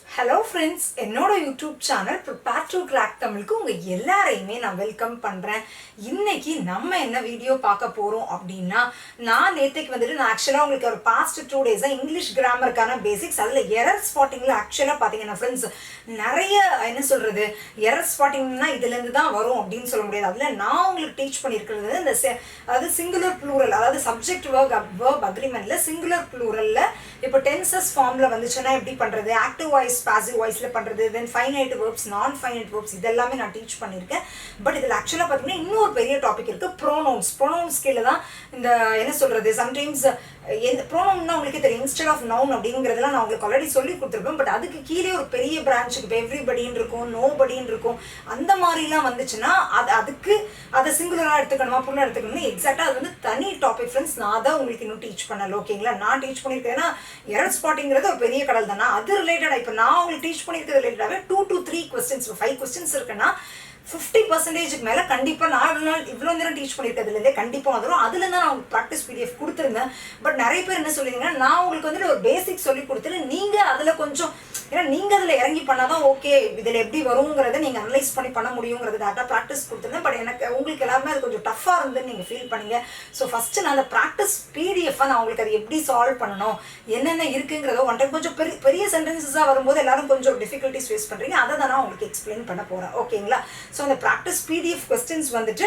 Hello friends, என்னோட YouTube channel prepare to crack தமிழுக்கு உங்கள் எல்லாரையுமே நான் வெல்கம் பண்ணுறேன். இன்னைக்கு நம்ம என்ன வீடியோ பார்க்க போகிறோம் அப்படின்னா, நான் நேற்றுக்கு நான் ஆக்சுவலாக உங்களுக்கு ஒரு பாஸ்ட் 2 டேஸாக இங்கிலீஷ் கிராமருக்கான பேசிக்ஸ், அதில் எரர் ஸ்பாட்டிங்கில் ஆக்சுவலாக பார்த்தீங்கன்னா ஃப்ரெண்ட்ஸ் நிறைய என்ன சொல்கிறது, எரர் ஸ்பாட்டிங்னா இதுலேருந்து தான் வரும் அப்படின்னு சொல்ல முடியாது. அதில் நான் உங்களுக்கு டீச் பண்ணியிருக்கிறது இந்த அதாவது சிங்குலர் ப்ளூரல், அதாவது சப்ஜெக்ட் வேர்ப் அக்ரிமெண்ட்டில் சிங்குலர் ப்ளூரலில் இப்போ டென்சஸ் ஃபார்மில் வந்துச்சுன்னா எப்படி பண்ணுறது, ஆக்டிவ் வாய்ஸ் பாசிவ் வாய்ஸில் பண்ணுறது, தென் ஃபைனைட் வேர்ப்ஸ் நான் ஃபைனைட் வேர்ப்ஸ் இதெல்லாமே நான் டீச் பண்ணியிருக்கேன். பட் இதில் ஆக்சுவலாக பார்த்தீங்கன்னா இன்னொரு பெரிய டாபிக் இருக்குது, ப்ரோனவுன்ஸ் கீழே தான் இந்த என்ன சொல்கிறது சம்டைம்ஸ் எந்த ப்ரோனவுன்னா உங்களுக்கே தெரியும், இன்ஸ்டெட் ஆஃப் நவுன் அப்படிங்கிறதுலாம் நான் உங்களுக்கு ஆல்ரெடி சொல்லி கொடுத்துருப்பேன். பட் அதுக்கு கீழே ஒரு பெரிய பிரான்ச்சுக்கு இப்போ எவ்ரிபடின்னு இருக்கும், நோபடின்னு இருக்கும். அந்த மாதிரிலாம் வந்துச்சுன்னா அதுக்கு அதை சிங்குலராக எடுத்துக்கணுமா புல்லாக எடுத்துக்கணும்னு எக்ஸாக்டாக அது வந்து தனி டாபிக் ஃப்ரெண்ட்ஸ். நான் தான் உங்களுக்கு இன்னும் டீச் பண்ணல, ஓகேங்களா? நான் டீச் பண்ணியிருக்கேன்னா எரர் ஸ்பாட்டிங்கிறது ஒரு பெரிய கடல் தானே, அது ரிலேட்டடாக இப்போ நான் உங்களுக்கு டீச் பண்ணியிருக்கிறது ரிலேட்டடாகவே 2 to 3 questions, 5 questions இருக்குன்னா 50% மேலே கண்டிப்பாக 4 நாள் இவ்வளோ நேரம் டீச் பண்ணியிருக்கிறதுலேருந்தே கண்டிப்பாக வந்துடும். அதில் தான் நான் உங்களுக்கு ப்ராக்டிஸ் PDF கொடுத்துருந்தேன். பட் நிறைய பேர் என்ன சொல்லிங்கன்னா, நான் உங்களுக்கு ஒரு பேசிக் சொல்லி கொடுத்துட்டு நீங்கள் அதில் கொஞ்சம், ஏன்னா நீங்கள் அதில் இறங்கி பண்ணால் தான் ஓகே இதில் எப்படி வருங்கிறத நீங்கள் அனலைஸ் பண்ணி பண்ண முடியுங்கிறது டேட்டா ப்ராக்டிஸ் கொடுத்துருந்தேன். பட் எனக்கு உங்களுக்கு எல்லாருமே அது கொஞ்சம் டஃப்பாக இருந்துன்னு நீங்கள் ஃபீல் பண்ணீங்க. ஸோ ஃபஸ்ட்டு நான் அந்த ப்ராக்டிஸ் PDF நான் உங்களுக்கு அது எப்படி சால்வ் பண்ணணும், என்னென்ன இருக்குங்கிறதோ ஒன் டைம் கொஞ்சம் பெரிய சென்டென்சஸாக வரும்போது எல்லாரும் கொஞ்சம் டிஃபிகல்ட்டிஸ் ஃபேஸ் பண்ணுறீங்க, அதை தான் நான் உங்களுக்கு எக்ஸ்பிளைன் பண்ண போகிறேன், ஓகேங்களா? ஸோ அந்த ப்ராக்டிஸ் PDF கொஸ்டின்ஸ் வந்துட்டு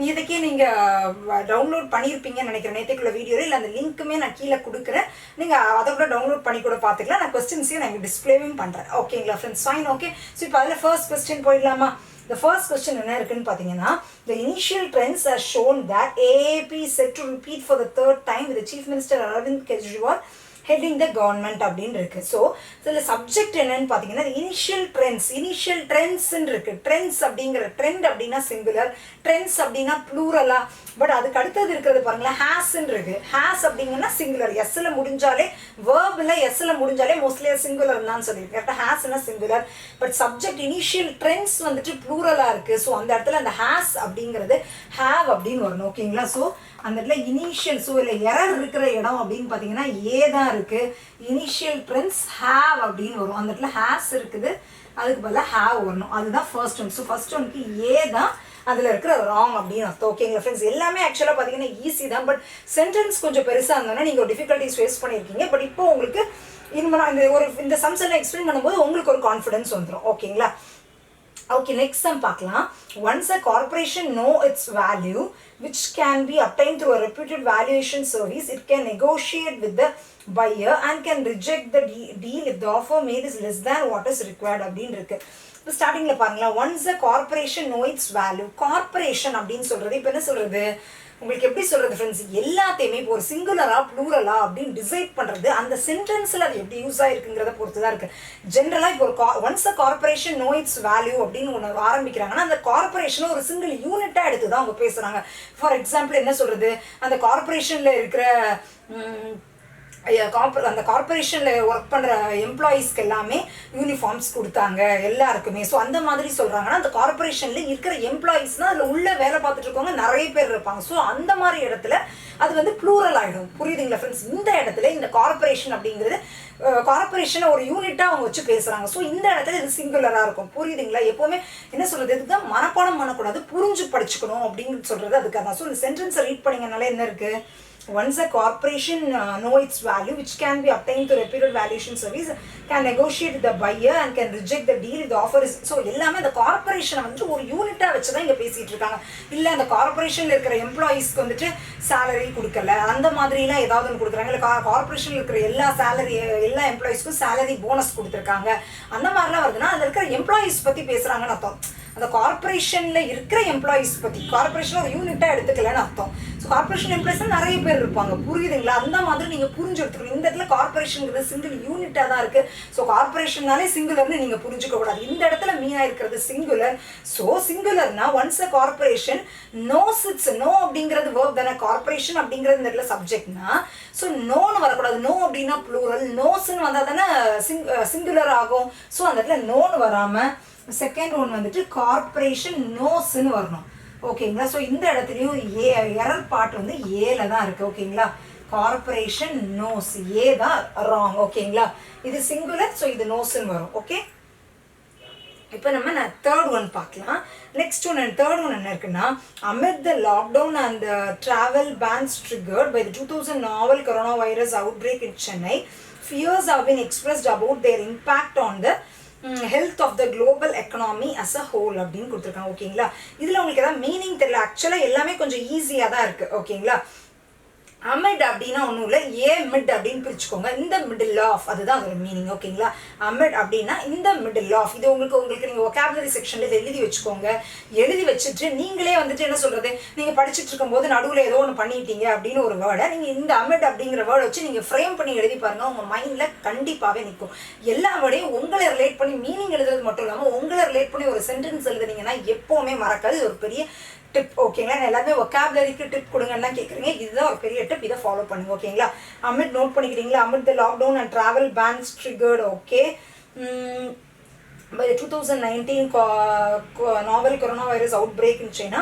இதுக்கே நீங்கள் டவுன்லோட் பண்ணியிருப்பீங்கன்னு நினைக்கிறேன் நேற்றுக்குள்ள வீடியோவில், இல்லை அந்த லிங்க்குமே நான் கீழே கொடுக்குறேன், நீங்கள் அதை கூட டவுன்லோட் பண்ணி கூட பார்த்துக்கலாம். நான் கொஸ்டின்ஸையும் நான் டிஸ்பிளேவும் பண்ணுறேன், ஓகேங்களா ஃப்ரெண்ட்ஸ்? Fine, okay. ஸோ இப்போ அதில் ஃபர்ஸ்ட் கொஸ்டின் போயிடலாமா? The first question என்ன இருக்குன்னு பார்த்தீங்கன்னா, the initial trends are shown that AAP is set to repeat for the third time with the Chief Minister Arvind Kejriwal heading the government அப்படின்னு இருக்கு. So இதில் subject என்னன்னு பார்த்தீங்கன்னா initial ட்ரெண்ட்ஸ்ன்னு இருக்கு. ட்ரெண்ட்ஸ் அப்படிங்கிற ட்ரெண்ட் அப்படின்னா சிங்குலர், ட்ரெண்ட்ஸ் அப்படின்னா ப்ளூரலா. But அதுக்கு அடுத்தது இருக்கிறது பாருங்களேன், ஹேஸ்ன்னு இருக்கு. ஹேஸ் அப்படிங்கன்னா சிங்குலர், எஸ்ல முடிஞ்சாலே வேர்பில் எஸ்ல முடிஞ்சாலே மோஸ்ட்லி சிங்குலர் தான் சொல்லியிருக்கேன். கரெக்டாக ஹேஸ்னா singular. But subject initial trends வந்துட்டு ப்ளூரலா இருக்கு. ஸோ அந்த இடத்துல அந்த ஹேஸ் அப்படிங்கிறது ஹேவ் அப்படின்னு வரணும், ஓகேங்களா? ஸோ அந்த இடத்துல இனிஷியல், ஸோ இல்லை எரர் இருக்கிற இடம் அப்படின்னு பார்த்தீங்கன்னா ஏ தான் இருக்கு. இனிஷியல் ட்ரெண்ட்ஸ் ஹேவ் அப்படின்னு வரும். அந்த இடத்துல ஹேஸ் இருக்குது, அதுக்கு பதிலாக ஹேவ் வரணும். அதுதான் ஃபர்ஸ்ட் ஒன். ஸோ ஃபர்ஸ்ட் ஒனுக்கு ஏ தான் அதில் இருக்கிற ராங் அப்படின்னு அர்த்தம், ஓகேங்களா ஃப்ரெண்ட்ஸ்? எல்லாமே ஆக்சுவலாக பார்த்தீங்கன்னா ஈஸி தான். பட் சென்டென்ஸ் கொஞ்சம் பெருசாக இருந்தோன்னா நீங்கள் ஒரு டிஃபிகல்ட்டிஸ் ஃபேஸ் பண்ணியிருக்கீங்க. பட் இப்போ உங்களுக்கு இந்த சம்ஸ் எல்லாம் எக்ஸ்பிளைன் பண்ணும்போது உங்களுக்கு ஒரு கான்ஃபிடன்ஸ் வந்துடும், ஓகேங்களா? Okay, next sum பார்க்கலாம். Once a corporation know its value, which can be obtained through a reputed valuation service, it can negotiate with the buyer and can reject the deal if the offer made is less than what is required அப்படின்னு இருக்கு. இப்போ ஸ்டார்டிங்கில் பாருங்களா, once a corporation know its value, corporation அப்படின்னு சொல்கிறது இப்போ என்ன சொல்கிறது, உங்களுக்கு எப்படி சொல்கிறது ஃப்ரெண்ட்ஸ், எல்லாத்தையுமே இப்போ ஒரு சிங்குலரா ப்ளூரலா அப்படின்னு டிசைட் பண்ணுறது அந்த சென்டென்ஸில் அது எப்படி யூஸ் ஆகிருக்குங்கிறத பொறுத்து தான் இருக்குது. ஜென்ரலாக இப்போ ஒரு once a corporation know its value அப்படின்னு ஒன்று ஆரம்பிக்கிறாங்கன்னா அந்த கார்பரேஷனை ஒரு சிங்கிள் யூனிட்டாக எடுத்து தான் அவங்க பேசுகிறாங்க. ஃபார் எக்ஸாம்பிள் என்ன சொல்கிறது, அந்த கார்பரேஷனில் இருக்கிற அந்த கார்பரேஷனில் ஒர்க் பண்ணுற எம்ப்ளாயீஸ்க்கு எல்லாமே யூனிஃபார்ம்ஸ் கொடுத்தாங்க எல்லாருக்குமே. ஸோ அந்த மாதிரி சொல்கிறாங்கன்னா அந்த கார்பரேஷனில் இருக்கிற எம்ப்ளாயீஸ்னால் அதில் உள்ள வேலை பார்த்துட்டு இருக்கவங்க நிறைய பேர் இருப்பாங்க. ஸோ அந்த மாதிரி இடத்துல அது வந்து ப்ளூரல் ஆகிடும், புரியுதுங்களா ஃப்ரெண்ட்ஸ்? இந்த இடத்துல இந்த கார்பரேஷன் அப்படிங்கிறது கார்பரேஷனை ஒரு யூனிட்டாக அவங்க வச்சு பேசுகிறாங்க. ஸோ இந்த இடத்துல இது சிங்குலராக இருக்கும், புரியுதுங்களா? எப்போவுமே என்ன சொல்கிறது, இதுதான் மனப்பாடம் பண்ணக்கூடாது, புரிஞ்சு படிச்சுக்கணும் அப்படின்னு சொல்கிறது அதுக்காக தான். ஸோ இந்த சென்டென்ஸை ரீட் பண்ணிங்கனால என்ன இருக்குது, once a corporation know its value, which can be obtained through reputed valuation service, can negotiate with the buyer and can reject the deal if the offer is. So எல்லாமே அந்த கார்பரேஷனை வந்துட்டு ஒரு யூனிட்டாக வச்சு தான் இங்கே பேசிகிட்டு இருக்காங்க. இல்லை அந்த கார்பரேஷனில் இருக்கிற எம்ப்ளாயீஸ்க்கு வந்துட்டு சேலரி கொடுக்கல, அந்த மாதிரிலாம் ஏதாவது ஒன்று கொடுக்குறாங்க. இல்லை கார்பரேஷனில் இருக்கிற எல்லா எம்ப்ளாயீஸ்க்கும் சேலரி போனஸ் கொடுத்துருக்காங்க, அந்த மாதிரிலாம் வருதுன்னா அதில் இருக்கிற எம்ப்ளாயீஸ் பற்றி பேசுகிறாங்கன்னு அர்த்தம். அந்த கார்பரேஷனில் இருக்கிற எம்ப்ளாயீஸ் பற்றி, கார்பரேஷன் ஒரு யூனிட்டாக எடுத்துக்கலன்னு அர்த்தம். ஸோ கார்பரேஷன் எம்ப்ளாயீஸ் நிறைய பேர் இருப்பாங்க, புரியுதுங்களா? அந்த மாதிரி நீங்கள் புரிஞ்சு எடுத்துக்கணும். இந்த இடத்துல கார்பரேஷனுங்கிறது சிங்கிள் யூனிட்டாக தான் இருக்குது. ஸோ கார்பரேஷன்னாலே சிங்குலர்னு நீங்கள் புரிஞ்சுக்க கூடாது. இந்த இடத்துல மீனாக இருக்கிறது சிங்குலர். ஸோ சிங்குலர்னா once a corporation knows its, know அப்படிங்கிறது வேர்ப் தானே, கார்பரேஷன் அப்படிங்கிறது இந்த இடத்துல சப்ஜெக்ட்னா. ஸோ நோன்னு வரக்கூடாது, நோ அப்படின்னா ப்ளூரல், நோஸ்ன்னு வந்தால் தானே சிங்குலர் ஆகும். ஸோ அந்த இடத்துல நோன்னு வராமல் செகண்ட் ஒன் வந்துட்டு கார்பரேஷன் நோஸ்ன்னு வரணும், ஓகேங்களா? ஸோ இந்த இடத்துலையும் எரர் பார்ட் வந்து ஏல தான் இருக்குது, ஓகேங்களா? கார்பரேஷன் நோஸ், ஏ தான் ராங். ஓகேங்களா, இது சிங்குலர், ஸோ இது நோஸ்ன்னு வரும். ஓகே, இப்போ நம்ம தேர்ட் ஒன் பார்க்கலாம். நெக்ஸ்ட் ஒன் தேர்ட் ஒன் என்ன இருக்குன்னா, amid the lockdown and the travel bans triggered by the 2000 novel coronavirus outbreak in Chennai, fears have been expressed about their impact on the health of the global economy as a whole அப்படின்னு கொடுத்துருக்காங்க. ஓகேங்களா, இதில் உங்களுக்கு ஏதாவது meaning தெரியல, ஆக்சுவலாக எல்லாமே கொஞ்சம் ஈஸியாக தான் இருக்குது. ஓகேங்களா, அமிட் அப்படின்னா ஒன்றும் இல்லை, ஏ மிட் அப்படின்னு பிரிச்சுக்கோங்க. இந்த மிடில் ஆஃப், அதுதான் அதோட மீனிங். ஓகேங்களா, அமிட் அப்படின்னா இந்த மிடில் ஆஃப். இது உங்களுக்கு நீங்கள் ஒகாபுலரி செக்ஷனில் இதை எழுதி வச்சுக்கோங்க. எழுதி வச்சுட்டு நீங்களே வந்துட்டு என்ன சொல்கிறது, நீங்கள் படிச்சுட்டு இருக்கும்போது நடுவில் ஏதோ ஒன்று பண்ணிட்டீங்க அப்படின்னு ஒரு வேர்டை நீங்கள் இந்த அமிட் அப்படிங்கிற வேர்டை வச்சு நீங்கள் ஃப்ரேம் பண்ணி எழுதி பாருங்கள். உங்கள் மைண்டில் கண்டிப்பாகவே நிற்கும். எல்லா வேர்டையும் உங்களை ரிலேட் பண்ணி மீனிங் எழுதுறது மட்டும் இல்லாமல் உங்களை ரிலேட் பண்ணி ஒரு சென்டென்ஸ் எழுதுனீங்கன்னா எப்போவுமே மறக்காது. இது ஒரு பெரிய டிப். ஓகேங்களா, எல்லாருமே ஒகாபுலரிக்கு டிப் கொடுங்கன்னா கேட்குறீங்க, இதுதான் ஒரு பெரிய டிப், இதை ஃபாலோ பண்ணுங்க. ஓகேங்களா, அமிட் நோட் பண்ணிக்கிறீங்களா? Amid the lockdown and travel bans triggered. Okay, by the 2019 novel coronavirus outbreak in China,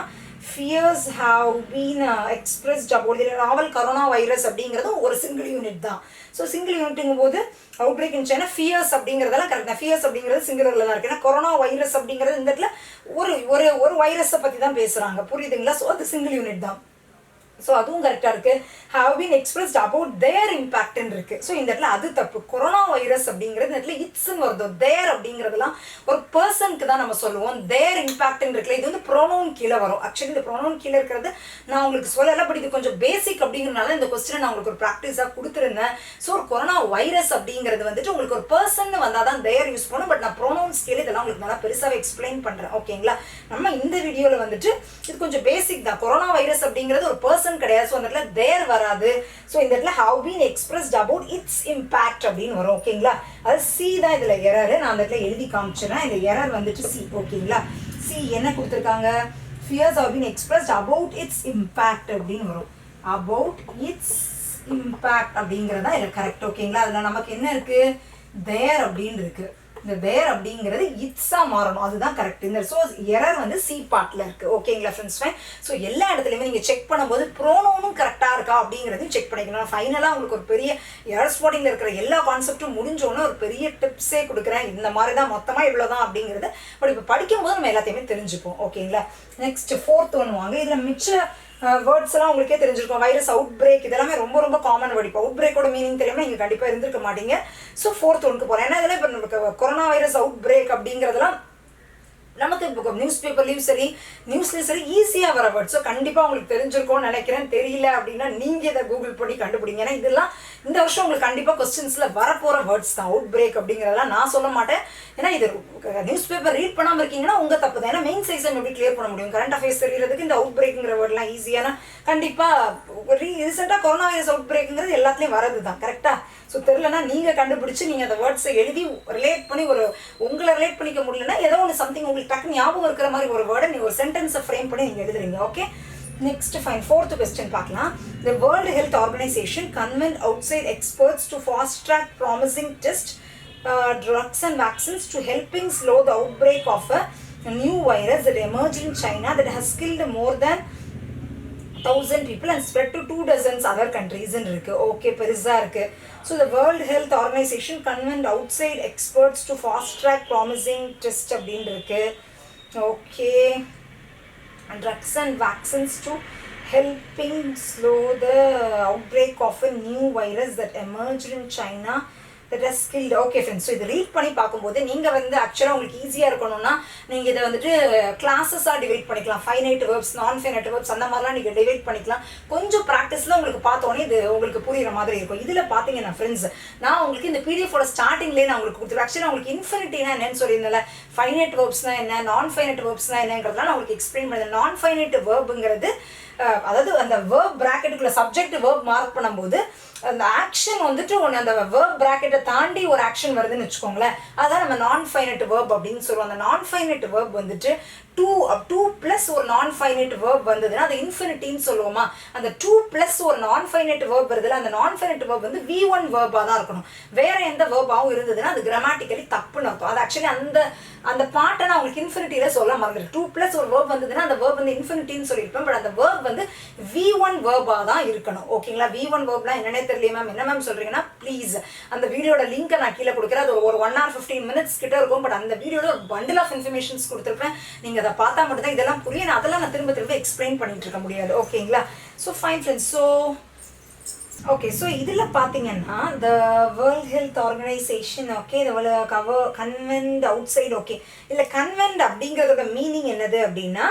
fears have been expressed about the novel coronavirus அப்படிங்கிறது ஒரு சிங்கிள் யூனிட் தான். ஸோ சிங்கிள் யூனிட்டுங்கும் போது outbreak in China, ஃபியர்ஸ் அப்படிங்கிறதெல்லாம் correct தான். ஃபியர்ஸ் அப்படிங்கிறது சிங்குலரில் தான் இருக்குது. ஏன்னா கொரோனா வைரஸ் அப்படிங்கிறது இந்த இடத்துல ஒரு ஒரு வைரஸை பற்றி தான் பேசுகிறாங்க, புரியுதுங்களா? ஸோ அது சிங்கிள் யூனிட் தான். ஸோ அதுவும் கரெக்டாக இருக்குது. Have been expressed about their இம்பாக்ட்னு இருக்குது. ஸோ இந்த இடத்துல அது தப்பு. கொரோனா வைரஸ் அப்படிங்கிறது இந்த இடத்துல இட்ஸ்ன்னு வருது. தேர் அப்படிங்கிறதுலாம் ஒரு பர்சனுக்கு தான் நம்ம சொல்லுவோம். தேர் இம்பாக்ட்னு இருக்குல்ல, இது வந்து ப்ரோனவுன் கீழே வரும். ஆக்சுவலி இந்த ப்ரோனவுன் கீழே இருக்கிறது நான் உங்களுக்கு சொல்லலை, பட் இது கொஞ்சம் பேசிக் அப்படிங்கிறனால இந்த கொஸ்டினை நான் உங்களுக்கு ஒரு ப்ராக்டிஸாக கொடுத்துருந்தேன். ஸோ ஒரு கொரோனா வைரஸ் அப்படிங்கிறது வந்துட்டு உங்களுக்கு ஒரு பர்சன் வந்தால் தான் தேர் யூஸ் பண்ணும். பட் நான் ப்ரோனவுன்ஸ் கீழே இதெல்லாம் உங்களுக்கு நல்லா பெருசாக எக்ஸ்பிளைன் பண்ணுறேன். ஓகேங்களா, நம்ம இந்த வீடியோவில் வந்துட்டு இது கொஞ்சம் பேசிக் தான். கொரோனா வைரஸ் அப்படிங்கிறது ஒரு பர்சன் கிடையாது. ஸோ அந்த இடத்துல தேர் வராது. ஸோ இந்த இடத்துல have been expressed about its impact அப்படின்னு வரும். ஓகேங்களா, அது சி தான் இதில் எரர். நான் அந்த இடத்துல எழுதி காமிச்சிடறேன். இந்த எரர் வந்துட்டு சி. ஓகேங்களா, சி என்ன கொடுத்துருக்காங்க, fears have been expressed about its impact அப்படின்னு வரும். அபவுட் இட்ஸ் இம்பாக்ட் அப்படிங்கிறதா இதில் கரெக்ட். ஓகேங்களா, அதில் நமக்கு என்ன இருக்குது, தேர் அப்படின்னு இருக்குது. இந்த தேர் அப்படிங்கிறது இட்ஸாக மாறணும், அதுதான் கரெக்ட். இந்த ஸோ எரர் வந்து சி பார்ட்டில் இருக்குது. ஓகேங்களா ஃப்ரெண்ட்ஸ், ஃபைன். ஸோ எல்லா இடத்துலையுமே நீங்கள் செக் பண்ணும்போது ப்ரோனோனும் கரெக்டாக இருக்கா அப்படிங்கிறதையும் செக் பண்ணிக்கணும். ஃபைனலாக உங்களுக்கு ஒரு பெரிய எரர் ஸ்பாட்டிங்கில் இருக்கிற எல்லா கான்செப்ட்டும் முடிஞ்சோன்னு ஒரு பெரிய டிப்ஸே கொடுக்குறேன். இந்த மாதிரி தான் மொத்தமாக இவ்வளோ தான் அப்படிங்கிறது. பட் இப்போ படிக்கும்போது நம்ம எல்லாத்தையுமே தெரிஞ்சுப்போம். ஓகேங்களா, நெக்ஸ்ட் ஃபோர்த் ஒன்று வாங்க. இதில் மிச்ச வேர்ட்ஸ் எல்லாம் உங்களுக்கே தெரிஞ்சிருக்கும். வைரஸ் அவுட் பிரேக் இதெல்லாமே ரொம்ப ரொம்ப காமன் வேர்ட். இப்போ அவுட் பிரேக்கோட மீனிங் தெரியாமல் நீங்கள் கண்டிப்பாக இருந்திருக்க மாட்டீங்க. ஸோ ஃபோர்த் ஒன்றுக்கு போகிறேன். ஏன்னா இதெல்லாம் இப்போ நமக்கு கொரோனா வைரஸ் அவுட் பிரேக் அப்படிங்கிறதெல்லாம் நமக்கு இப்போ நியூஸ் பேப்பர்லையும் சரி நியூஸ்லேயும் சரி ஈஸியாக வர வேர்ட். ஸோ கண்டிப்பாக உங்களுக்கு தெரிஞ்சிருக்கோன்னு நினைக்கிறேன். தெரியல அப்படின்னா நீங்கள் இதை கூகுள் பண்ணி கண்டுபிடிங்க. ஏன்னா இதெல்லாம் இந்த வருஷம் உங்களுக்கு கண்டிப்பாக கொஸ்டின்ஸில் வரப்போகிற வேர்ட்ஸ் தான். அவுட் பிரேக் அப்படிங்கிறதெல்லாம் நான் சொல்ல மாட்டேன். ஏன்னா இது நியூஸ் பேப்பர் ரீட் பண்ணாமல் இருக்கீங்கன்னா உங்கள் தப்பு தான். ஏன்னா மெயின் எக்ஸாம் எப்படி கிளியர் பண்ண முடியும்? கரண்ட் அஃபேர்ஸ் தெரியறதுக்கு இந்த அவுட் பிரேக்குங்கிற வேர்ட்லாம் ஈஸியான கண்டிப்பாக ரீசெண்டாக கொரோனா வைரஸ் அவுட் பிரேக்குங்கிறது எல்லாத்துலேயும் வரது தான். கரெக்டாக? ஸோ தெரிலனா நீங்கள் கண்டுபிடிச்சி நீங்கள் அந்த வேர்ட்ஸை எழுதி ரிலேட் பண்ணி ஒரு உங்களை ரிலேட் பண்ணிக்க முடியலன்னா ஏதோ ஒன்று சம்திங் உங்களுக்கு டக்குன்னு ஞாபகம் இருக்கிற மாதிரி ஒரு வேர்டை நீங்கள் ஒரு சென்டென்ஸை ஃப்ரேம் பண்ணி நீங்கள் எழுதுறீங்க. Okay, next fine. Fourth question பார்க்கலாம். The World Health Organization convened outside experts to fast track promising test drugs and vaccines to helping slow the outbreak of a new virus that emerged in China that has killed more than 1,000 people and spread to 2 dozen other countries in இருக்கு. Okay, பெருசா இருக்கு. So the World Health Organization convened outside experts to fast track promising test அப்படின்னு இருக்கு. Okay, drugs and vaccines to helping slow the outbreak of a new virus that emerged in China that has killed. Okay friends, so இதை read பண்ணி பார்க்கும்போது நீங்கள் வந்து ஆக்சுவலாக உங்களுக்கு ஈஸியாக இருக்கணும்னா நீங்கள் இதை வந்துட்டு கிளாஸஸாக டிவைட் பண்ணிக்கலாம். ஃபைனைட் வேர்ப்ஸ், நான் ஃபைனைட் வேர்ப்ஸ் அந்த மாதிரிலாம் நீங்கள் டிவைட் பண்ணிக்கலாம். கொஞ்சம் ப்ராக்டிஸில் உங்களுக்கு பார்த்தோன்னே இது உங்களுக்கு புரியுற மாதிரி இருக்கும். இதில் பார்த்தீங்கன்னா ஃப்ரெண்ட்ஸ், நான் உங்களுக்கு இந்த பிடிஎஃபோட ஸ்டார்டிங்லேயே நான் உங்களுக்கு கொடுத்துருவேன். ஆக்சுவலாக உங்களுக்கு இன்ஃபினிட்டினா என்னன்னு சொல்லியிருந்தேன். ஃபைனைட் வேர்ப்ஸ்னால் என்ன, நான் ஃபைனைட் வேர்ப்ஸ்னால் என்னங்கிறதுலாம் நான் உங்களுக்கு எக்ஸ்பிளைன் பண்ணுறேன். நான் ஃபைனைட் வேர்புங்கிறது அதாவது அந்த வேர்ப் ப்ராக்கெட்டுக்குள்ள சப்ஜெக்ட் வேர்ப் மார்க் பண்ணும்போது அந்த ஆக்ஷன் வந்துட்டு ஒன்று அந்த வேர்ப் ப்ராக்கெட்டை தாண்டி ஒரு ஆக்ஷன் வருதுன்னு வச்சுக்கோங்களேன். அதான் நம்ம நான் ஃபைனைட் வேர்ப் அப்படின்னு சொல்லுவோம். அந்த நான் ஃபைனைட் வேர்ப் வந்துட்டு டூ ப்ளஸ் ஒரு நான் ஃபைனைட் வேர்ப் வந்ததுன்னா அது இன்ஃபினிட்டின்னு சொல்லுவோமா, அந்த 2 ப்ளஸ் ஒரு நான் ஃபைனைட் வேர்ப் வருதுல, அந்த நான் ஃபைனைட் வேர்ப் வந்து V1 வேர்பாக தான் இருக்கணும். வேற எந்த வேர்பாகவும் இருந்ததுன்னா அது கிராமட்டிக்கலி தப்புன்னு அர்த்தம். அது ஆக்சுவலி அந்த பாட்டை நான் உங்களுக்கு இன்ஃபினிட்டியில் சொல்ல மறந்துட்டு 2 ப்ளஸ் ஒரு வேர்ப் வந்ததுன்னா அந்த வேர்ப் வந்து இன்ஃபினிட்டின்னு சொல்லியிருப்பேன். பட் அந்த வேர்ப் வந்து V1 வேர்பாக தான் இருக்கணும். ஓகேங்களா, V1 வேர்ப்லாம் என்னன்னே தெரியல மேம், என்ன மேம் சொல்றீங்கன்னா ப்ளீஸ் அந்த வீடியோட லிங்கை நான் கீழே கொடுக்குறேன். அது ஒரு 1 hour 15 minutes கிட்ட இருக்கும். பட் அந்த வீடியோட ஒரு பண்டில் ஆஃப் இன்ஃபர்மேஷன்ஸ் கொடுத்துருப்பேன். நீங்கள் அதை பார்த்தா மட்டும் தான் இதெல்லாம் புரியும். அதெல்லாம் நான் திரும்ப எக்ஸ்பிளைன் பண்ணிட்டு இருக்க முடியாது. ஓகேங்களா, so fine friends. Okay, so இதில் பார்த்தீங்கன்னா the world health organisation, okay, இதை கன்வென்ட் அவுட் சைடு. ஓகே, இல்லை கன்வென்ட் அப்படிங்கிறதோட மீனிங் என்னது அப்படின்னா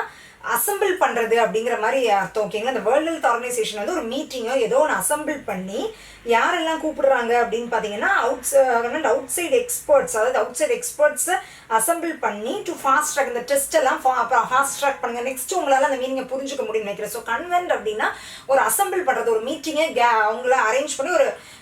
அசம்பிள் பண்ணுறது அப்படிங்கிற மாதிரி அர்த்தம். ஓகேங்களா, இந்த வேர்ல்ட் ஹெல்த் ஆர்கனைசேஷன் வந்து ஒரு மீட்டிங்கோ ஏதோ ஒன்று அசம்பிள் பண்ணி யாரெல்லாம் கூப்பிடுறாங்க அப்படின்னு பார்த்தீங்கன்னா அவுட் சைடு எக்ஸ்பர்ட்ஸ், அதாவது அவுட் சைடு எக்ஸ்பர்ட்ஸை அசம்பிள் பண்ணி டு ஃபாஸ்ட் ட்ராக் இந்த டெஸ்ட் எல்லாம் ஃபாஸ்ட் ட்ராக் பண்ணுங்க. நெக்ஸ்ட் உங்களால் அந்த மீனிங்கை புரிஞ்சுக்க முடியும்னு நினைக்கிறேன். ஸோ கன்வென்ட் அப்படின்னா ஒரு அசம்பிள் பண்ணுறது, ஒரு மீட்டிங்கை அவங்கள அரேஞ்ச் பண்ணி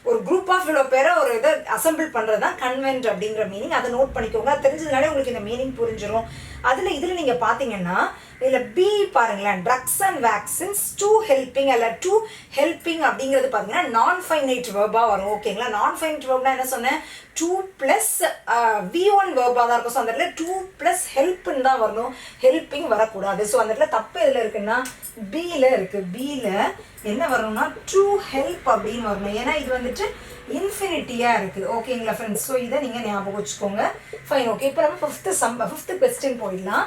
ஒரு குரூப் ஆஃப் இவ்வளோ பேரை ஒரு இதை அசம்பிள் பண்ணுறது தான் கன்வென்ட் அப்படிங்கிற மீனிங். அதை நோட் பண்ணிக்கோங்க. அது தெரிஞ்சதுனாலே உங்களுக்கு இந்த மீனிங் புரிஞ்சிடும். இதில் நீங்கள் பார்த்தீங்கன்னா இதில் பி பாருங்களேன், drugs and vaccines to helping அல்ல டு ஹெல்பிங் அப்படிங்கிறது பார்த்தீங்கன்னா நான் ஃபைனைட் வேர்பாக வரும். ஓகேங்களா, நான் ஃபைனைட் வேர்ப்னா என்ன சொன்னேன், 2 ப்ளஸ் V1 வேர்பாக தான் இருக்கும். ஸோ அந்த இடத்துல 2 ப்ளஸ் ஹெல்ப்னு தான் வரணும், ஹெல்பிங் வரக்கூடாது. ஸோ அந்த இடத்துல தப்பு எதில் இருக்குன்னா பியில் இருக்குது. பியில் என்ன வரணும்னா டு ஹெல்ப் அப்படின்னு வரணும். ஏன்னா இது வந்துட்டு இன்ஃபினிட்டியாக இருக்குது. ஓகேங்களா ஃப்ரெண்ட்ஸ், ஸோ இதை நீங்கள் ஞாபகம் வச்சுக்கோங்க. Fine, okay. இப்போ நம்ம ஃபிஃப்த்து கொஸ்டின் போயிடலாம்.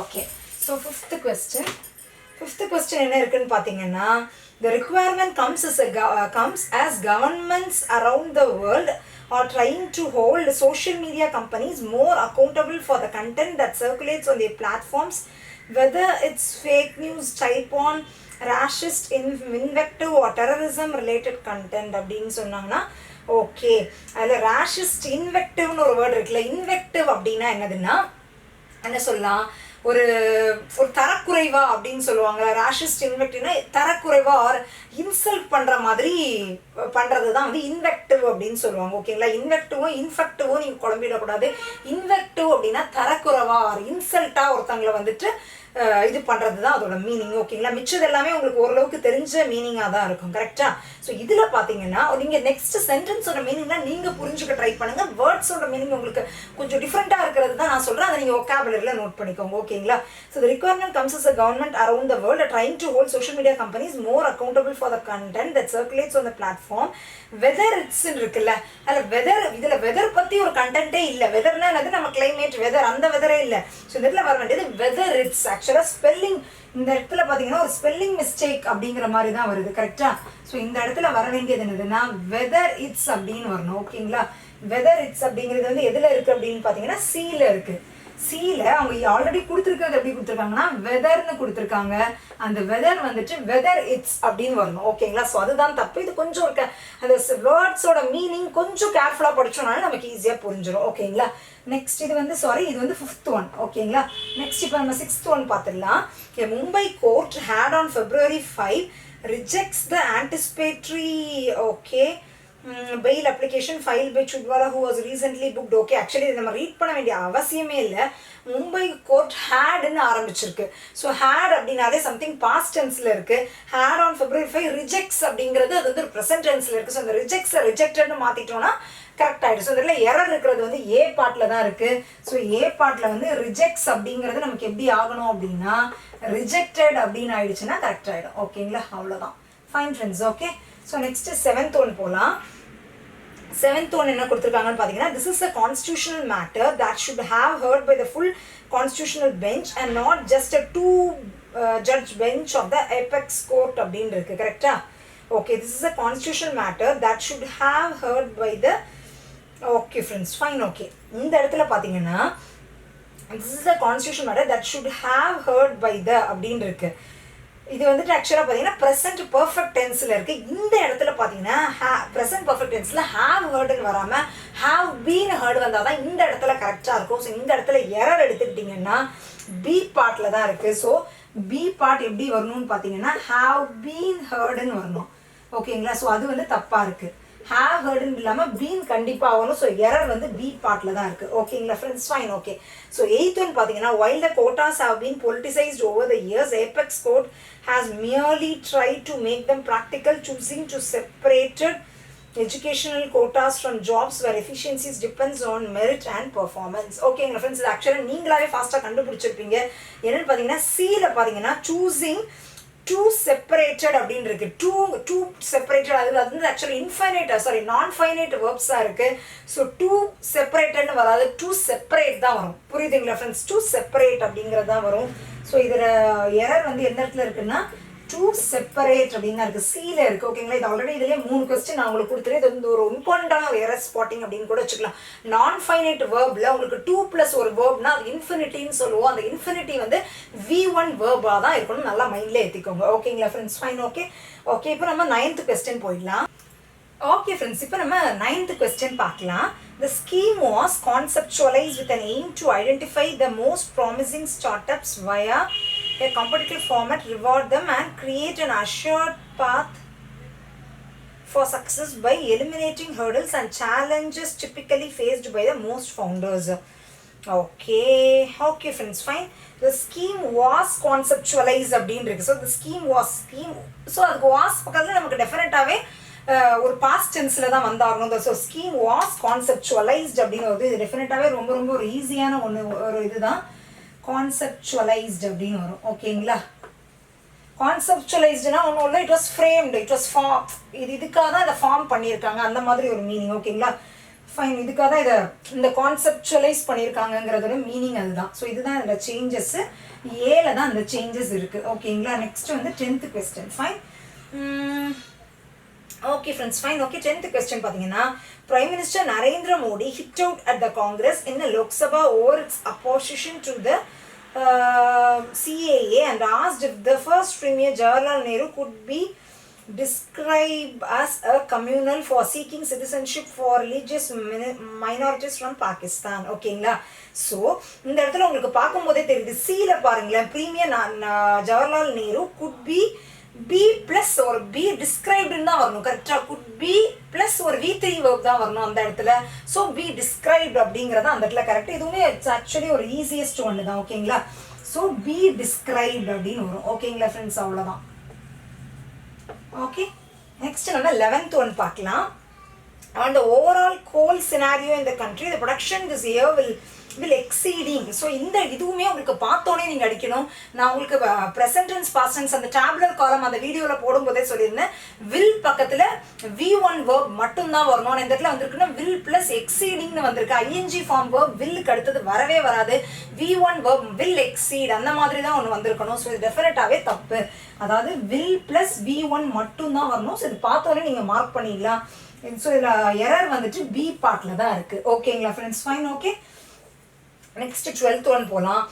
ஓகே, ஸோ ஃபிஃப்த்து கொஸ்டின் என்ன இருக்குன்னு பார்த்தீங்கன்னா the requirement comes as governments around the world are trying to hold social media companies more accountable for the content that circulates on their platforms, whether it's fake news, type on racist, invective or terrorism related content அப்படின்னு சொன்னாங்கன்னா okay, அதில் ரேஷிஸ்ட் இன்வெக்டிவ்னு ஒரு word இருக்குல்ல. இன்வெக்டிவ் அப்படின்னா என்னதுன்னா என்ன சொல்லலாம், ஒரு தரக்குறைவா அப்படின்னு சொல்லுவாங்க. ரேஷிஸ்ட் இன்வெக்டிவ்னா தரக்குறைவா ஆர் இன்சல்ட் பண்ணுற மாதிரி பண்ணுறது தான் வந்து இன்வெக்டிவ் அப்படின்னு சொல்லுவாங்க. ஓகேங்களா, இன்வெக்டிவும் இன்ஃபெக்டிவும் நீங்கள் குழம்பிடக்கூடாது. இன்வெக்டிவ் அப்படின்னா தரக்குறைவா ஆர் இன்சல்ட்டாக ஒருத்தங்களை வந்துட்டு இது பண்ணுறது தான் அதோட மீனிங். ஓகேங்களா, மிச்சது எல்லாமே உங்களுக்கு ஓரளவுக்கு தெரிஞ்ச மீனிங்காக தான் இருக்கும். கரெக்டாக? ஸோ இதில் பார்த்தீங்கன்னா நீங்கள் நெக்ஸ்ட் சென்டென்ஸோட மீனிங்லாம் நீங்கள் புரிஞ்சுக்க ட்ரை பண்ணுங்கள். வேர்ட்ஸோட மீனிங் உங்களுக்கு கொஞ்சம் டிஃப்ரெண்ட்டாக இருக்கிறது தான் நான் சொல்கிறேன். அதை நீங்கள் ஒக்காபுலரியில் நோட் பண்ணிக்கோங்க. ஓகேங்களா, so the requirement comes as a government around the world are trying to hold social media companies more accountable for the content that circulates on the platform, whether it's இருக்குல்ல, அதில் இதில் வெதர் பற்றி ஒரு கண்டென்ட்டே இல்லை. வெதர்னா என்னது, நம்ம கிளைமேட் வெதர், அந்த வெதரே இல்லை. ஸோ இந்த இடத்துல வர வேண்டியது வெதர் இட்ஸ். ஆக்சுவலாக ஸ்பெல்லிங் இந்த இடத்துல பார்த்தீங்கன்னா ஒரு ஸ்பெல்லிங் மிஸ்டேக் அப்படிங்கிற மாதிரி தான் வருது. கரெக்டாக? ஸோ இந்த இடத்துல வர வேண்டியது என்னதுன்னா வெதர் இட்ஸ் அப்படின்னு வரணும். ஓகேங்களா, வெதர் இட்ஸ் அப்படிங்கிறது வந்து எதில் இருக்குது அப்படின்னு பார்த்தீங்கன்னா சியில் இருக்குது. சியில் அவங்க ஆல்ரெடி கொடுத்துருக்கிறது எப்படி கொடுத்துருக்காங்கன்னா வெதர்னு கொடுத்துருக்காங்க. அந்த வெதர் வந்துட்டு வெதர் இட்ஸ் அப்படின்னு வரணும். ஓகேங்களா, ஸோ அதுதான் தப்பு. இது கொஞ்சம் இருக்க அந்த வேர்ட்ஸோட மீனிங் கொஞ்சம் கேர்ஃபுல்லாக படிச்சோம்னாலும் நமக்கு ஈஸியாக புரிஞ்சிடும். ஓகேங்களா, நெக்ஸ்ட் இது வந்து இது வந்து 5th one. ஓகேங்களா, நெக்ஸ்ட் இப்போ நம்ம 6th one பார்த்துடலாம். Mumbai court had on February 5 rejects the anticipatory bail application filed by Chudwala who was recently booked. Okay, actually இது நம்ம ரீட் பண்ண வேண்டிய அவசியமே இல்லை. மும்பை கோர்ட் ஹேடுன்னு ஆரம்பிச்சிருக்கு. ஸோ ஹேட் அப்படின்னாலே சம்திங் பாஸ்ட் டென்ஸில் இருக்குது. ஹேட் ஆன் February 5 ரிஜெக்ட்ஸ் அப்படிங்கிறது அது வந்து ஒரு ப்ரெசன்ட் டென்ஸில் இருக்குது. ஸோ அந்த ரிஜெக்ட்ஸை ரிஜெக்டட்னு மாற்றிட்டோன்னா கரெக்ட் ஆகிடும். ஸோ இதில் எரர் இருக்கிறது வந்து ஏ பார்ட்டில் தான் இருக்குது. ஸோ ஏ பார்ட்டில் வந்து ரிஜெக்ட்ஸ் அப்படிங்கிறது நமக்கு எப்படி ஆகணும் அப்படின்னா ரிஜெக்டட் அப்படின்னு ஆயிடுச்சுன்னா கரெக்ட் ஆகிடும். ஓகேங்களா, அவ்வளோதான். Fine friends. Okay, so next 7th one போகலாம். 7th one என்ன கொடுத்துருக்காங்கன்னு பார்த்தீங்கன்னா this is a constitutional matter that should have heard by the full constitutional bench and not just a 2 judge bench of the apex court அப்படின்னு இருக்கு. கரெக்டா? Okay, this is a constitutional matter that should have heard by the okay friends, fine. Okay, இந்த இடத்துல பார்த்தீங்கன்னா this is a constitutional matter that should have heard by the அப்படின்னு இருக்கு. இது வந்துட்டு ஆக்சுவலாக பார்த்தீங்கன்னா ப்ரெசென்ட் பர்ஃபெக்ட் டென்ஸில் இருக்குது. இந்த இடத்துல பார்த்தீங்கன்னா ப்ரெசென்ட் பர்ஃபெக்ட் டென்ஸில் ஹேவ் ஹர்டுன்னு வராமல் ஹேவ் பீன் ஹர்டு வந்தால் தான் இந்த இடத்துல கரெக்டாக இருக்கும். ஸோ இந்த இடத்துல எரர் எடுத்துக்கிட்டிங்கன்னா பி பார்ட்டில் தான் இருக்குது. ஸோ பி பார்ட் எப்படி வரணும்னு பார்த்தீங்கன்னா ஹேவ் பீன் ஹர்டுன்னு வரணும். ஓகேங்களா, ஸோ அது வந்து தப்பாக இருக்குது. have heardன்னு இல்லாமல் been கண்டிப்பாக வரும். ஸோ எரர் வந்து பி பார்ட்டில் தான் இருக்குது. ஓகேங்களா friends? Fine. Okay. So 8th one பார்த்தீங்கன்னா while the quotas have been politicized over the years, Apex Court has merely tried to make them practical, choosing to separated educational quotas from jobs where efficiencies depends on merit and performance. ஓகேங்களா friends? இது ஆக்சுவலாக நீங்களாவே ஃபாஸ்ட்டாக கண்டுபிடிச்சிருப்பீங்க. என்னென்னு பார்த்தீங்கன்னா சியில் பார்த்தீங்கன்னா choosing two separated அப்படின்னு இருக்கு. டூ செப்பரேட்டட் அதில் அது வந்து ஆக்சுவலி நான் ஃபைனைட் வேர்ப்ஸாக இருக்குது. ஸோ டூ செப்பரேட்டட்னு வராது, டூ செப்பரேட் தான் வரும். புரியுதுங்களா ஃப்ரெண்ட்ஸ்? டூ செப்பரேட் அப்படிங்கிறது தான் வரும். ஸோ இதில் எரர் வந்து எந்த இடத்துல இருக்குன்னா டூ செப்பரேட் அப்படின்னு இருக்குது, சியில் இருக்குது. ஓகேங்களா? இது ஆல்ரெடி இதுலேயே 3 கொஸ்டின் நான் உங்களுக்கு கொடுத்துருக்கேன். இது வந்து ஒரு இம்பார்ட்டண்டான ஒரு எரர் ஸ்பாட்டிங் அப்படின்னு கூட வச்சுக்கலாம். நான் ஃபைனைட் வேர்பில் உங்களுக்கு 2 + ஒரு வேர்ப்னா அது இன்ஃபினிட்டின்னு சொல்லுவோம். அந்த இன்ஃபினிட்டி வந்து V1 வேர்பாக தான் இருக்கணும். நல்லா மைண்டில் ஏற்றிக்கோங்க. ஓகேங்களா ஃப்ரெண்ட்ஸ்? ஃபைன். ஓகே. ஓகே, இப்போ நம்ம 9th கொஸ்டின் போயிடலாம். ஓகே ஃப்ரெண்ட்ஸ், இப்போ நம்ம 9th கொஸ்டின் பார்க்கலாம். The scheme was conceptualized with an aim to identify the most promising startups via a competitive format, reward them and create an assured path for success by eliminating hurdles and challenges typically faced by the most founders. Okay friends, fine. The scheme was conceptualized அப்படின்னு இருக்கு. So the scheme was so அதுக்கு was பக்கத்தில் நமக்கு டெஃபினட்டாகவே ஒரு past டென்ஸில் தான் வந்தாகணும். So scheme was கான்செப்சுவலைஸ்ட் அப்படின்னு வருது. இது டெஃபினட்டாகவே ரொம்ப ரொம்ப ஒரு ஈஸியான ஒரு இதுதான் கான்செப்சுவலைஸ்ட் அப்படின்னு வரும். ஓகேங்களா? கான்செப்சுவலைஸ்டுனா ஒன்றும் இல்லை, it was framed, it was form. இதுக்காக தான் இதை ஃபார்ம் பண்ணியிருக்காங்க, அந்த மாதிரி ஒரு மீனிங். ஓகேங்களா? ஃபைன். இதுக்காக தான் இதை இந்த கான்செப்சுவலைஸ் பண்ணியிருக்காங்கங்கிறதோட மீனிங் அதுதான். ஸோ இதுதான் இதில் சேஞ்சஸ்ஸு. ஏல தான் இந்த சேஞ்சஸ் இருக்குது. ஓகேங்களா? நெக்ஸ்ட் வந்து 10th question. Fine. Okay friends, fine. Okay, 10th question பார்த்தீங்கன்னா Prime Minister Narendra Modi hit out at the Congress in the Lok Sabha over its opposition to the CAA and asked if the first Premier Jawaharlal Nehru could be described as a communal for seeking citizenship for religious minorities from Pakistan. ஓகேங்களா? So இந்த இடத்துல உங்களுக்கு பார்க்கும்போதே தெரியுது, சியில் பாருங்களேன், Premier Jawaharlal Nehru could be B plus ஒரு B டிஸ்கிரைப்டுன்னு தான் வரணும். கரெக்டாக? குட் பி ப்ளஸ் ஒரு V3 வேர்ப் தான் வரணும் அந்த இடத்துல. ஸோ பி டிஸ்கிரைப்டு அப்படிங்கிறத அந்த இடத்துல கரெக்ட். இதுவுமே இட்ஸ் ஆக்சுவலி ஒரு ஈஸியஸ்ட் ஒன்று தான். ஓகேங்களா? ஸோ பி டிஸ்கிரைப்டு அப்படின்னு வரும். ஓகேங்களா ஃப்ரெண்ட்ஸ்? அவ்வளோதான். ஓகே, நெக்ஸ்ட் நம்ம 11th one பார்க்கலாம். On the overall coal scenario in the country, the production this year will exceeding. So இந்த இதுவுமே உங்களுக்கு பார்த்தோன்னே நீங்கள் அடிக்கணும். நான் உங்களுக்கு ப்ரெசன்ட் டென்ஸ் பாஸ்ட் டென்ஸ் அந்த டேபுலர் காலம் அந்த வீடியோவில் போடும்போதே சொல்லியிருந்தேன். வில் பக்கத்தில் V1 வேர்ப் மட்டும்தான் வரணும். ஆனால் இந்த இடத்துல வந்திருக்குன்னா வில் ப்ளஸ் எக்ஸீடிங்னு வந்திருக்கு. ஐஎன்ஜி ஃபார்ம் வேர்ப் வில்லுக்கு அடுத்தது வரவே வராது. V1 வேர்ப் வில் எக்ஸீட் அந்த மாதிரி தான் ஒன்று வந்திருக்கணும். ஸோ இது டெஃபினட்டாகவே தப்பு. அதாவது வில் ப்ளஸ் V1 மட்டும்தான் வரணும். ஸோ இது பார்த்தோன்னே நீங்கள் மார்க் பண்ணிடலாம். ஸோ இதில் எரர் வந்துட்டு பி பார்ட்டில் தான் இருக்குது. ஓகேங்களா friends? Fine. Okay, next 12th one போலாம்.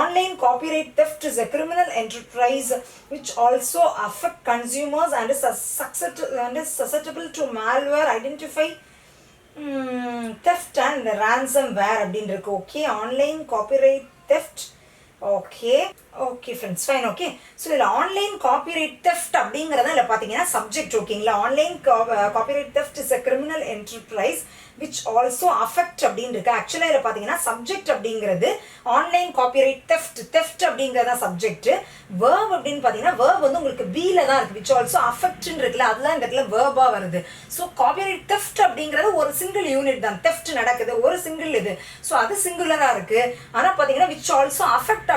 Online copyright theft is a criminal enterprise which also affect consumers and is susceptible to malware, identify theft and ransomware அப்படின்னு இருக்கு. Okay, online copyright theft. Okay friends, fine. Okay, so இதில் online copyright theft அப்படிங்கிறத இல்லை பார்த்தீங்கன்னா subject. ஓகேங்களா? Online copyright theft is a criminal enterprise which also affect அப்படின்னு இருக்கு. ஆக்சுவலாக இதில் பார்த்தீங்கன்னா சப்ஜெக்ட் அப்படிங்கிறது ஆன்லைன் காப்பிரைட் தெஃப்ட் அப்படிங்கிறதா சப்ஜெக்ட். வேர்ப் அப்படின்னு பார்த்தீங்கன்னா வேர்ப் வந்து உங்களுக்கு பியில் தான் இருக்குது. விச் ஆல்சோ அஃபெக்ட்னு இருக்குல்ல, அதுதான் இந்த இடத்துல வேர்பாக வருது. ஸோ காப்பிரைட் தெஃப்ட் அப்படிங்கிறது ஒரு சிங்கிள் யூனிட் தான். தெஃப்ட் நடக்குது ஒரு சிங்கிள் இது. ஸோ அது சிங்குலராக இருக்குது. ஆனால் பார்த்தீங்கன்னா விச் ஆல்சோ அஃபெக்ட்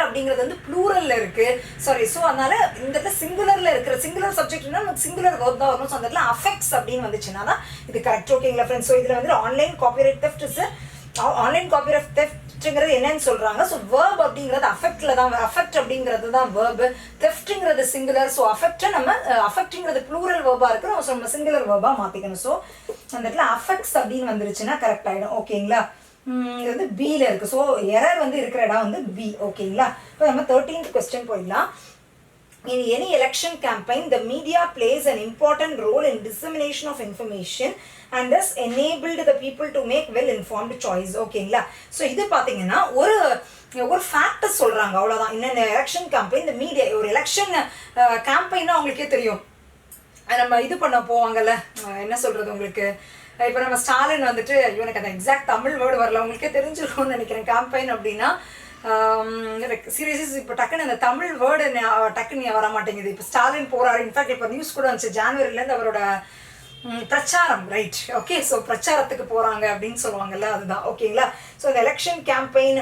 அப்படிங்கிறது வந்து ப்ளூரல்ல இருக்கு. சாரி, ஸோ அதனால இந்த இடத்துல சிங்குலர்ல இருக்கிற சிங்குலர் சப்ஜெக்ட்னா நமக்கு சிங்குலர் வேர்ப் தான் வரும். ஸோ அந்த இடத்துல அஃபெக்ட்ஸ் அப்படின்னு வந்துச்சுன்னா தான் இது கரெக்ட். ஓகேங்களா ஃப்ரெண்ட்ஸ்? ஸோ இதில் வந்து online copyright theft is online copyright தெஃப்ட்ங்கிறது என்னன்னு சொல்றாங்க. ஸோ வேர்ப் அப்படிங்கிறது அஃபெக்ட்ல தான், அஃபெக்ட் அப்படிங்கிறது தான் வேர்பு, தெஃப்ட்ங்கிறது சிங்குலர். ஸோ அஃபெக்டை நம்ம அஃபெக்ட்ங்கிறது ப்ளூரல் வேர்பா இருக்கு, நம்ம சிங்குலர் வேர்பா மாற்றிக்கணும். ஸோ அந்த இடத்துல அஃபெக்ட்ஸ் அப்படின்னு வந்துருச்சுன்னா கரெக்ட் ஆகிடும். ஓகேங்களா? இது வந்து பியில் இருக்குது. ஸோ எரர் வந்து இருக்கிற இடம் வந்து பி. ஓகேங்களா? இப்போ நம்ம 13th கொஸ்டின் போயிடலாம். In any election campaign, the media plays an important role in dissemination of information and thus enabled the people to make well-informed choice. ஓகேங்களா? ஸோ இது பார்த்தீங்கன்னா ஒரு ஃபேக்டர் சொல்கிறாங்க, அவ்வளோதான். இன்னும் எலெக்ஷன் கேம்பெயின் இந்த மீடியா ஒரு எலெக்ஷன் கேம்பெயின்னா அவங்களுக்கே தெரியும். நம்ம இது பண்ண போவாங்கல்ல, என்ன சொல்கிறது உங்களுக்கு, இப்போ நம்ம ஸ்டாலின் வந்துட்டு, எனக்கு அந்த எக்ஸாக்ட் தமிழ் வேர்டு வரல, உங்களுக்கே தெரிஞ்சிருக்கும்னு நினைக்கிறேன். கேம்பெயின் அப்படின்னா சீரியஸஸ் இப்போ டக்குன்னு அந்த தமிழ் வேர்டு டக்குன்னு வர மாட்டேங்குது. இப்போ ஸ்டாலின் போகிறாரு. இன்ஃபேக்ட் இப்போ நியூஸ் கூட வந்துச்சு, ஜான்வரிலேருந்து அவரோட பிரச்சாரம், ரைட், ஓகே. ஸோ பிரச்சாரத்துக்கு போகிறாங்க அப்படின்னு சொல்லுவாங்கல்ல, அதுதான், ஓகேங்களா. ஸோ இந்த எலெக்ஷன் கேம்பெயின்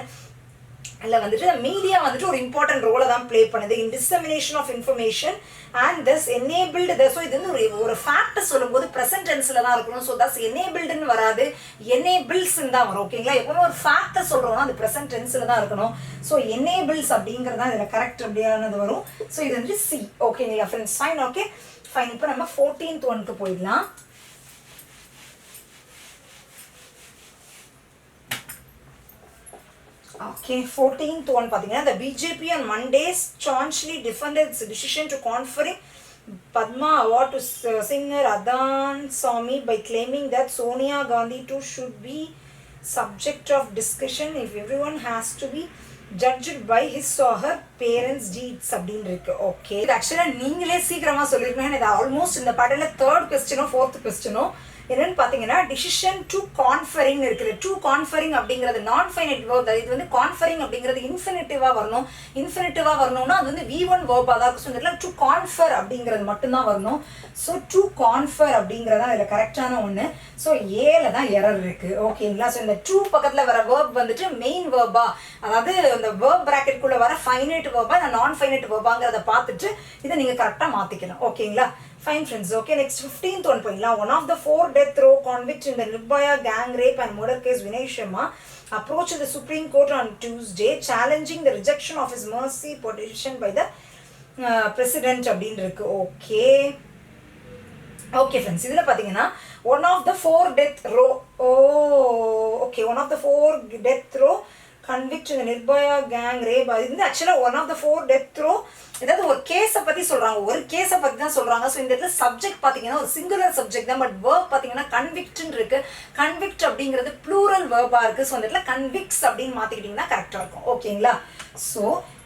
அதில் வந்துட்டு மீடியா வந்துட்டு ஒரு இம்பார்ட்டன்ட் ரோலை தான் ப்ளே பண்ணுது in dissemination of information and thus enabled the. So இது வந்து ஒரு ஃபேக்ட் சொல்லும்போது ப்ரெசன்ட் டென்ஸில் தான் இருக்கணும். ஸோ தஸ் எனேபிள்டுன்னு வராது, எனேபிள்ஸ்ன்னு தான் வரும், ஓகேங்களா. எப்பவுமே ஒரு ஃபேக்டை சொல்கிறோம்னா அது ப்ரெசன்ட் டென்ஸில் தான் இருக்கணும். ஸோ எனேபிள்ஸ் அப்படிங்கிறது தான் இதில் கரெக்ட் அப்படியானது வரும். ஸோ இது வந்து சி, ஓகேங்களா ஃப்ரெண்ட்ஸ், ஃபைன், ஓகே ஃபைன். இப்போ நம்ம 14th ஒன்க்கு போயிடலாம். Okay, 14th one பார்த்தீங்கன்னா, the BJP on Monday staunchly defended its decision to conferring Padma Award to singer Adan Sami by claiming that Sonia Gandhi too should be subject of discussion if everyone has to be judged by his or her parents' deeds அப்படின்னு இருக்கு. Okay, இது ஆக்சுவலாக நீங்களே சீக்கிரமாக சொல்லியிருக்கீங்க. இது almost இந்த பாட்டில் 3rd கொஸ்டினோ 4th கொஸ்டினோ என்னன்னு பார்த்தீங்கன்னா, டிசிஷன் டு கான்ஃபரிங் இருக்குது. டு கான்ஃபரிங் அப்படிங்கிறது நான் ஃபைனைட் வேர்ப். இது வந்து கான்ஃபரிங் அப்படிங்கிறது இன்ஃபினிட்டிவாக வரணும். இன்ஃபினிட்டிவாக வரணும்னா அது வந்து V1 வேர்பாக தான் இருக்கும். ஸோ இதில் டு கான்ஃபர் அப்படிங்கிறது மட்டும்தான் வரணும். ஸோ டு கான்ஃபர் அப்படிங்கிறதான் இதில் கரெக்டான ஒன்று. ஸோ ஏல தான் எரர் இருக்குது, ஓகேங்களா. ஸோ இந்த டூ பக்கத்தில் வர வேர்ப் வந்துட்டு மெயின் வேர்பா, அதாவது இந்த வேர்ப் ப்ராக்கெட்டுக்குள்ளே வர ஃபைனைட் வேர்பா இல்லை நான் ஃபைனைட் வேர்பாங்கிறத பார்த்துட்டு இதை நீங்கள் கரெக்டாக மாற்றிக்கணும், ஓகேங்களா. Fine friends, okay, next 15th one point. One of the 4 death row convicts in the Nirbhaya gang rape and murder case, Vinay Sharma, approached the Supreme Court on Tuesday challenging the rejection of his mercy petition by the president அப்படின்னு இருக்கு. Okay okay friends, இதில் பார்த்தீங்கன்னா one of the 4 death row, okay, one of the 4 death row convict in the Nirbhaya gang rape. இது வந்து ஆக்சுவலாக one of the 4 death row, ஏதாவது ஒரு கேஸை பற்றி சொல்கிறாங்க, ஒரு கேஸை பற்றி தான் சொல்கிறாங்க. ஸோ இந்த இடத்துல சப்ஜெக்ட் பார்த்தீங்கன்னா ஒரு சிங்குலர் சப்ஜெக்ட் தான், பட் வேர்ப் பார்த்தீங்கன்னா கன்விக்ட்னு இருக்குது. கன்விக்ட் அப்படிங்கிறது ப்ளூரல் வேர்பாக இருக்குது. ஸோ இந்த இடத்துல கன்விக்ஸ் அப்படின்னு மாற்றிக்கிட்டிங்கன்னா கரெக்டாக இருக்கும், ஓகேங்களா. ஸோ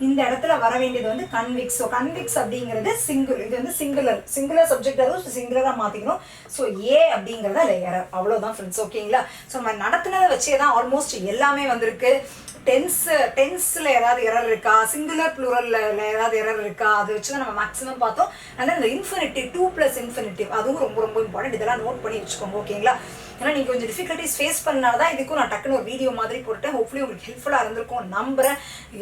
இந்த இடத்துல வர வேண்டியது வந்து கன்விக்ஸ். ஸோ கன்விக்ஸ் அப்படிங்கிறது சிங்குலர், இது வந்து சிங்குலர் சப்ஜெக்ட், அதுவும் சிங்குலராக மாற்றிக்கணும். ஸோ ஏ அப்படிங்கிறத எரர், அவ்வளோதான் ஃப்ரெண்ட்ஸ், ஓகேங்களா. ஸோ நம்ம நடத்துனதை வச்சே தான் ஆல்மோஸ்ட் எல்லாமே வந்திருக்கு. டென்ஸில் ஏதாவது எரர் இருக்கா, சிங்குலர் ப்ளூரலில் ஏதாவது எரர் இருக்கா, அதை வச்சு தான் நம்ம மேக்ஸிமம் பார்த்தோம். அண்ட் இந்த இன்ஃபினிட்டிவ் 2+ இன்ஃபினிட்டிவ் அதுவும் ரொம்ப ரொம்ப இம்பார்ட்டன்ட். இதெல்லாம் நோட் பண்ணி வச்சுக்கோங்க, ஓகேங்களா. ஏன்னா நீங்கள் கொஞ்சம் டிஃபிகல்ட்டிஸ் ஃபேஸ் பண்ணனால தான் இதுக்கும் நான் டக்குன்னு ஒரு வீடியோ மாதிரி போட்டுட்டேன். ஹோப்ஃபுல்லி உங்களுக்கு ஹெல்ப்ஃபுல்லாக இருந்திருக்கும் நம்புகிறேன்.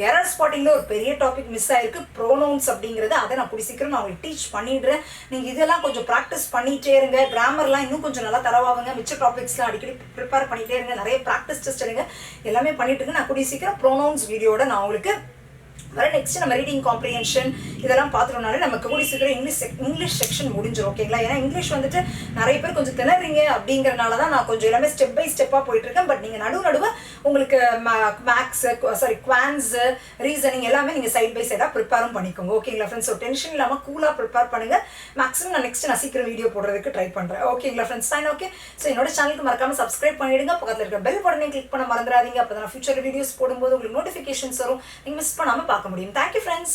எரர் ஸ்பாட்டிங்கில் ஒரு பெரிய டாபிக் மிஸ் ஆகிருக்கு, ப்ரோனவுன்ஸ் அப்படிங்கிறது. அதை நான் கூடி சீக்கிரம் நான் உங்களுக்கு டீச் பண்ணிடுறேன். நீங்கள் இதெல்லாம் கொஞ்சம் ப்ராக்டிஸ் பண்ணிகிட்டே இருங்க. கிராமர்லாம் இன்னும் கொஞ்சம் நல்லா தரவாகுங்க. மிச்ச டாபிக்ஸ்லாம் அடிக்கடி ப்ரிப்பேர் பண்ணிகிட்டே இருங்க. நிறைய ப்ராக்டிஸ் டெஸ்ட் எடுங்க. எல்லாமே பண்ணிட்டு இருங்க. நான் கூடி சீக்கிரம் ப்ரோனவுன்ஸ் வீடியோட நான் உங்களுக்கு வர. நெக்ஸ்ட் நம்ம ரீடிங் காம்ப்ரிஹென்ஷன் இதெல்லாம் பார்த்துட்டோம்னாலே நமக்கு கூடி சீக்கிரம் இங்கிலீஷ் செக்ஷன் முடிஞ்சிடும், ஓகேங்களா. ஏன்னா இங்கிலீஷ் வந்துட்டு நிறைய பேர் கொஞ்சம் திணறீங்க அப்படிங்கிறனால தான் நான் கொஞ்சம் எல்லாமே ஸ்டெப் பை ஸ்டெப்பாக போயிட்டு இருக்கேன். பட் நீங்கள் நடுவு உங்களுக்கு மேக்ஸு, குவான்ஸு, ரீசனிங் எல்லாமே நீங்கள் சைட் பை சைடாக ப்ரிப்பேரும் பண்ணிக்கோங்க, ஓகேங்களா ஃப்ரெண்ட்ஸ். ஸோ டென்ஷன் இல்லாமல் கூலாக ப்ரிப்பேர் பண்ணுங்கள். மேக்ஸிமம் நான் சீக்கிரம் வீடியோ போடுறதுக்கு ட்ரை பண்ணுறேன், ஓகேங்களா ஃப்ரெண்ட்ஸ். Fine, okay. ஸோ என்னோட சேனலுக்கு மறக்காமல் சப்ஸ்கிரைப் பண்ணிவிடுங்க. பக்கத்தில் இருக்க பெல் பட்டனை கிளிக் பண்ண மறந்துடாதீங்க. அப்போ தான் ஃபியூச்சர் வீடியோஸ் போடும்போது உங்களுக்கு நோட்டிஃபிகேஷன்ஸ் வரும், நீங்கள் மிஸ் பண்ணாமல் பார்க்க முடியும். Thank you friends.